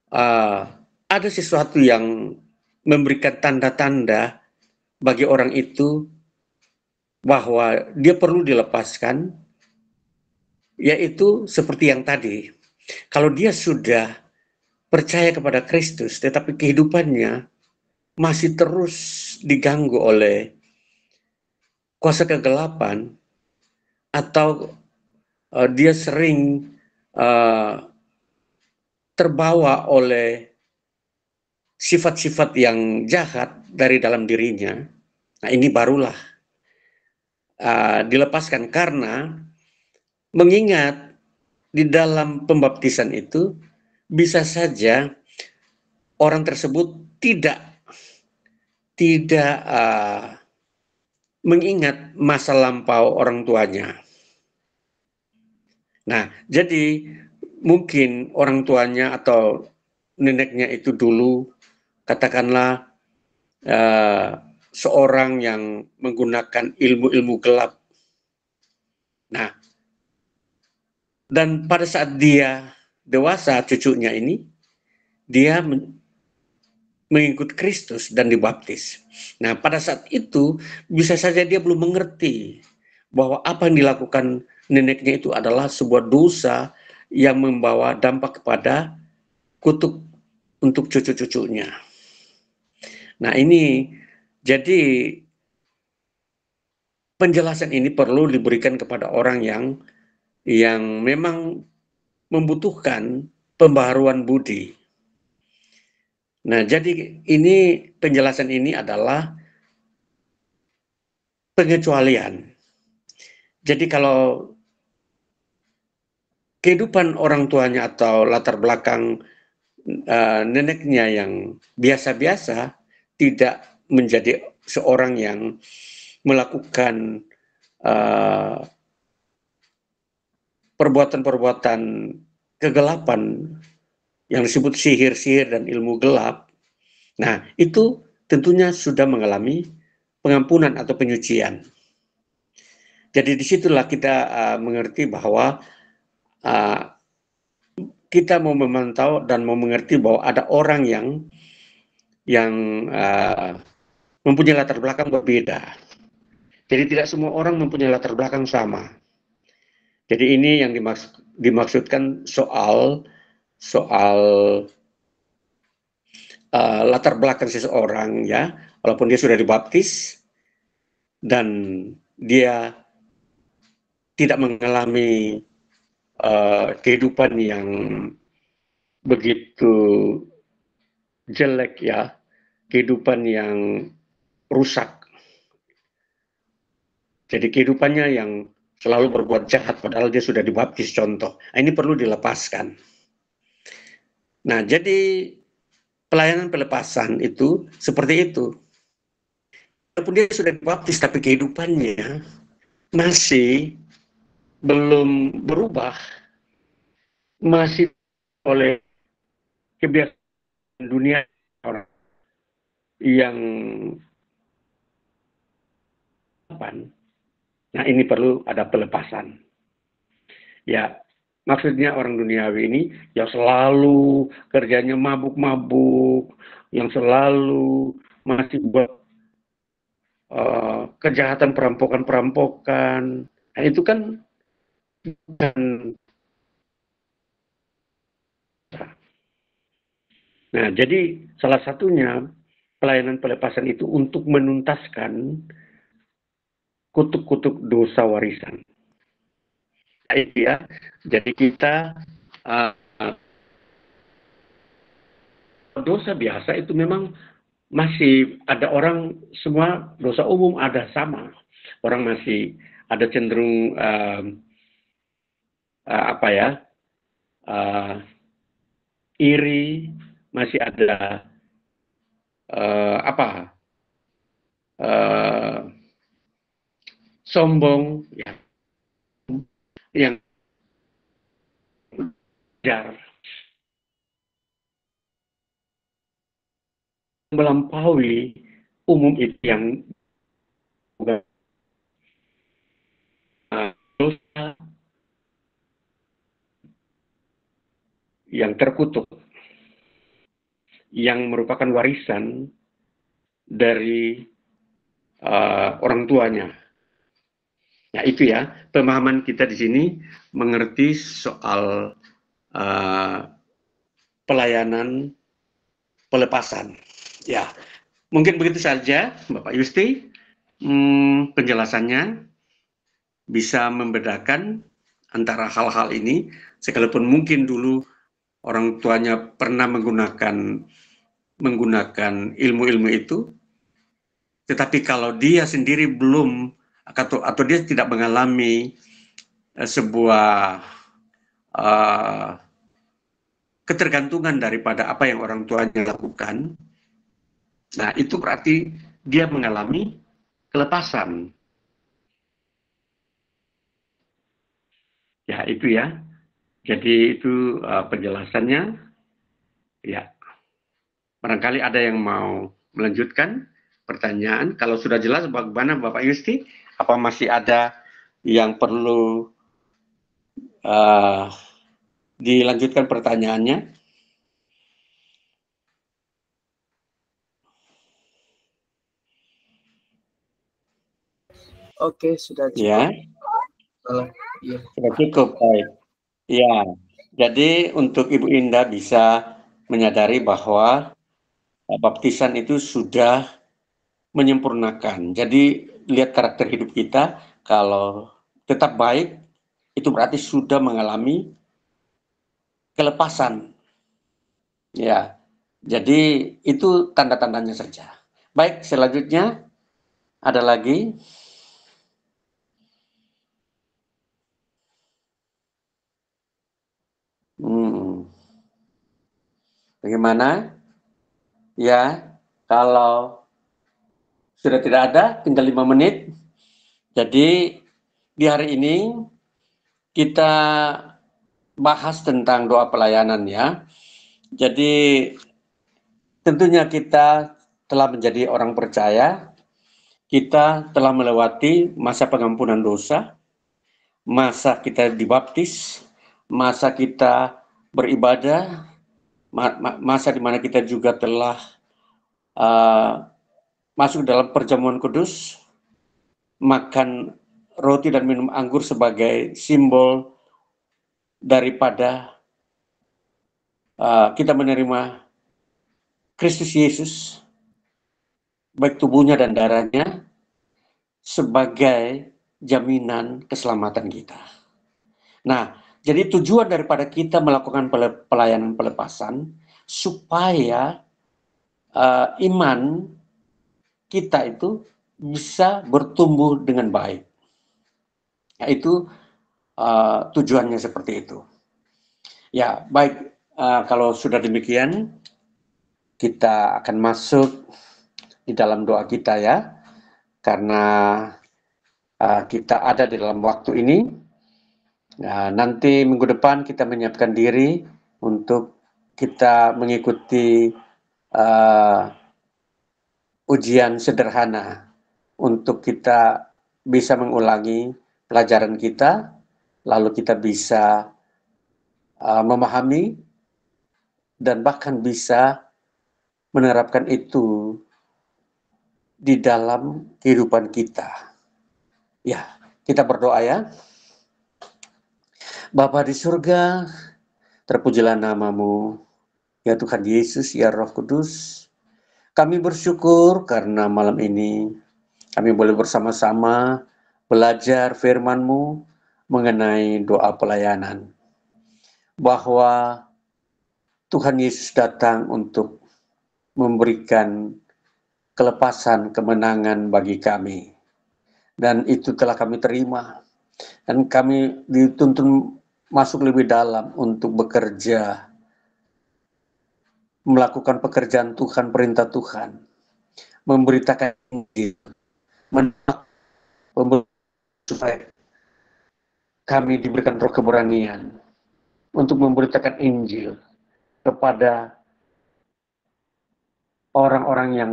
ada sesuatu yang memberikan tanda-tanda bagi orang itu bahwa dia perlu dilepaskan, yaitu seperti yang tadi. Kalau dia sudah percaya kepada Kristus, tetapi kehidupannya masih terus diganggu oleh kuasa kegelapan, atau dia sering terbawa oleh sifat-sifat yang jahat dari dalam dirinya, nah ini barulah dilepaskan, karena mengingat di dalam pembaptisan itu bisa saja orang tersebut tidak mengingat masa lampau orang tuanya. Nah, jadi mungkin orang tuanya atau neneknya itu dulu katakanlah seorang yang menggunakan ilmu-ilmu gelap. Nah, dan pada saat dia dewasa, cucunya ini, dia mengikut Kristus dan dibaptis. Nah, pada saat itu bisa saja dia belum mengerti bahwa apa yang dilakukan neneknya itu adalah sebuah dosa yang membawa dampak kepada kutuk untuk cucu-cucunya. Nah, ini jadi penjelasan ini perlu diberikan kepada orang yang memang membutuhkan pembaharuan budi. Nah, jadi ini penjelasan ini adalah pengecualian. Jadi kalau kehidupan orang tuanya atau latar belakang neneknya yang biasa-biasa, tidak menjadi seorang yang melakukan perbuatan-perbuatan kegelapan yang disebut sihir-sihir dan ilmu gelap. Nah, itu tentunya sudah mengalami pengampunan atau penyucian. Jadi disitulah kita mengerti bahwa kita mau memantau dan mau mengerti bahwa ada orang yang mempunyai latar belakang berbeda. Jadi tidak semua orang mempunyai latar belakang sama. Jadi ini yang dimaksudkan soal latar belakang seseorang, ya, walaupun dia sudah dibaptis dan dia tidak mengalami kehidupan yang begitu jelek, ya, kehidupan yang rusak. Jadi kehidupannya yang selalu berbuat jahat padahal dia sudah dibaptis, contoh. Nah, ini perlu dilepaskan. Nah, jadi pelayanan pelepasan itu seperti itu. Walaupun dia sudah dibaptis tapi kehidupannya masih belum berubah, masih oleh kebiasaan dunia orang yang nah ini perlu ada pelepasan. Ya, maksudnya orang duniawi ini yang selalu kerjanya mabuk-mabuk, yang selalu masih buat kejahatan, perampokan-perampokan. Nah, itu kan nah, jadi salah satunya pelayanan pelepasan itu untuk menuntaskan kutuk-kutuk dosa warisan. Nah, itu ya. Jadi kita dosa biasa itu memang masih ada orang, semua dosa umum ada sama. Orang masih ada cenderung iri, masih ada sombong, ya, yang melampaui umum itu yang dosa yang terkutuk, yang merupakan warisan dari orang tuanya. Nah, itu ya pemahaman kita di sini mengerti soal pelayanan pelepasan. Ya, mungkin begitu saja, Bapak Yusti. Penjelasannya bisa membedakan antara hal-hal ini, sekalipun mungkin dulu orang tuanya pernah menggunakan ilmu-ilmu itu, tetapi kalau dia sendiri belum atau dia tidak mengalami sebuah ketergantungan daripada apa yang orang tuanya lakukan, nah itu berarti dia mengalami kelepasan. Ya, itu ya. Jadi itu penjelasannya. Ya. Barangkali ada yang mau melanjutkan pertanyaan. Kalau sudah jelas bagaimana Bapak Yusti? Apa masih ada yang perlu dilanjutkan pertanyaannya? Oke, sudah cukup. Ya. Ya. Sudah cukup, baik. Ya, jadi untuk Ibu Indah bisa menyadari bahwa baptisan itu sudah menyempurnakan. Jadi lihat karakter hidup kita, kalau tetap baik, itu berarti sudah mengalami kelepasan. Ya, jadi itu tanda-tandanya saja. Baik, selanjutnya ada lagi. Bagaimana? Ya, kalau sudah tidak ada, tinggal 5 menit. Jadi di hari ini kita bahas tentang doa pelayanan ya. Jadi tentunya kita telah menjadi orang percaya, kita telah melewati masa pengampunan dosa, masa kita dibaptis, masa kita beribadah, masa di mana kita juga telah masuk dalam perjamuan kudus, makan roti dan minum anggur sebagai simbol daripada kita menerima Kristus Yesus, baik tubuhnya dan darahnya, sebagai jaminan keselamatan kita. Nah, jadi tujuan daripada kita melakukan pelayanan pelepasan, supaya iman kita itu bisa bertumbuh dengan baik. Nah, itu tujuannya seperti itu. Ya, baik, kalau sudah demikian, kita akan masuk di dalam doa kita ya, karena kita ada di dalam waktu ini. Nah, nanti minggu depan kita menyiapkan diri untuk kita mengikuti ujian sederhana untuk kita bisa mengulangi pelajaran kita, lalu kita bisa memahami dan bahkan bisa menerapkan itu di dalam kehidupan kita. Ya, kita berdoa ya. Bapa di surga, terpujilah namamu, ya Tuhan Yesus, ya Roh Kudus. Kami bersyukur karena malam ini kami boleh bersama-sama belajar firman-Mu mengenai doa pelayanan. Bahwa Tuhan Yesus datang untuk memberikan kelepasan, kemenangan bagi kami. Dan itu telah kami terima. Dan kami dituntun masuk lebih dalam untuk bekerja, melakukan pekerjaan Tuhan, perintah Tuhan. memberitakan Injil, supaya kami diberikan roh keberanian untuk memberitakan Injil kepada orang-orang yang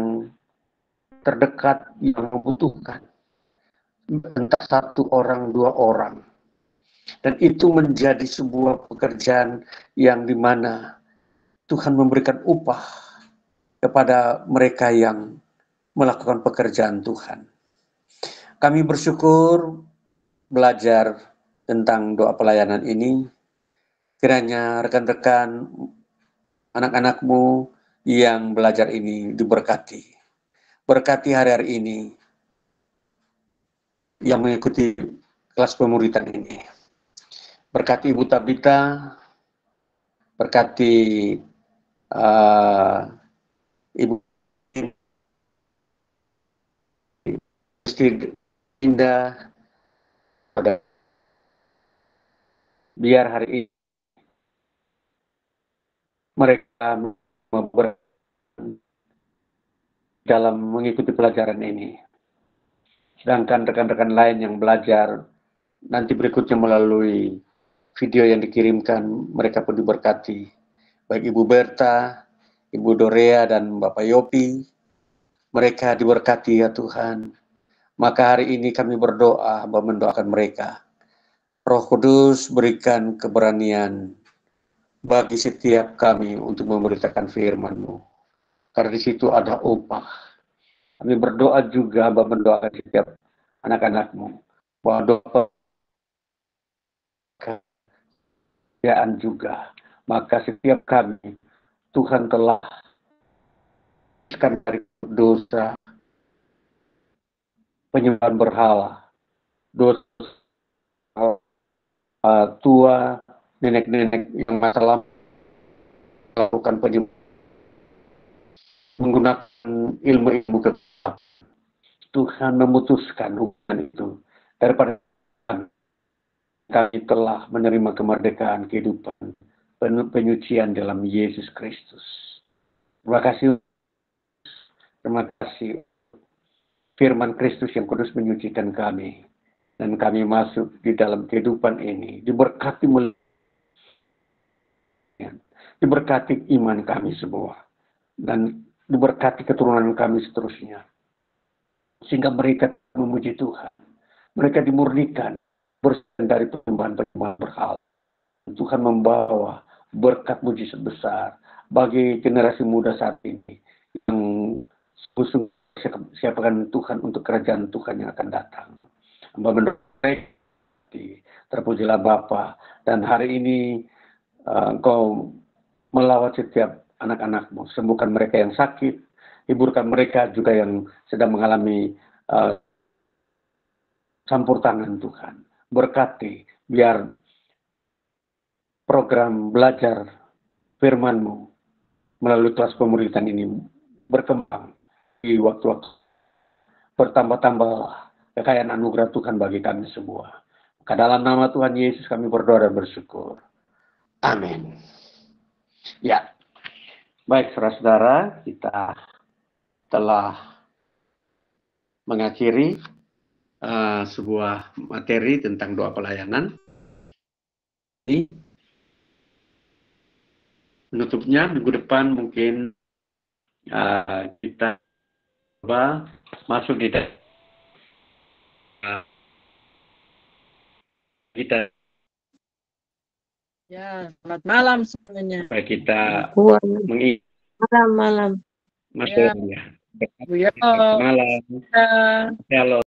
terdekat yang membutuhkan, entah satu orang, dua orang. Dan itu menjadi sebuah pekerjaan yang dimana Tuhan memberikan upah kepada mereka yang melakukan pekerjaan Tuhan. Kami bersyukur belajar tentang doa pelayanan ini. Kiranya rekan-rekan, anak-anakmu yang belajar ini diberkati. Berkati hari-hari ini yang mengikuti kelas pemuritan ini. Berkati Ibu Tabita, berkati Ibu Indah, biar hari ini mereka dalam mengikuti pelajaran ini. Sedangkan rekan-rekan lain yang belajar nanti berikutnya melalui video yang dikirimkan, mereka pun diberkati. Baik Ibu Berta, Ibu Dorea, dan Bapak Yopi, mereka diberkati ya Tuhan. Maka hari ini kami berdoa, mendoakan mereka. Roh Kudus berikan keberanian bagi setiap kami untuk memberitakan firman-Mu. Karena di situ ada upah. Kami berdoa juga, mendoakan setiap anak-anak-Mu, bahwa doa pekerjaan juga. Maka setiap kami, Tuhan telah dari dosa, penyembahan berhala, dosa tua, nenek-nenek yang masalah melakukan penyembahan menggunakan ilmu-ilmu kekal. Tuhan memutuskan hubungan itu daripada kami telah menerima kemerdekaan kehidupan penyucian dalam Yesus Kristus. Terima kasih firman Kristus yang kudus menyucikan kami, dan kami masuk di dalam kehidupan ini diberkati iman kami semua, dan diberkati keturunan kami seterusnya, sehingga mereka memuji Tuhan, mereka dimurnikan bersih dari penyembahan berhala. Tuhan membawa berkat mujizat besar bagi generasi muda saat ini yang siapkan Tuhan untuk kerajaan Tuhan yang akan datang. Terpujilah Bapa, dan hari ini Engkau melawat setiap anak-anak-Mu, sembuhkan mereka yang sakit, hiburkan mereka juga yang sedang mengalami campur tangan Tuhan. Berkati, biar program belajar firman-Mu melalui kelas pemuritan ini berkembang di waktu-waktu. Bertambah-tambah kekayaan anugerah Tuhan bagi kami semua. Ke dalam nama Tuhan Yesus kami berdoa dan bersyukur. Amin. Ya, baik saudara-saudara, kita telah mengakhiri sebuah materi tentang doa pelayanan. Menutupnya minggu depan mungkin kita coba masuk di kita. Ya, selamat malam semuanya. Supaya kita Malam. masuk Ya. malam. Halo.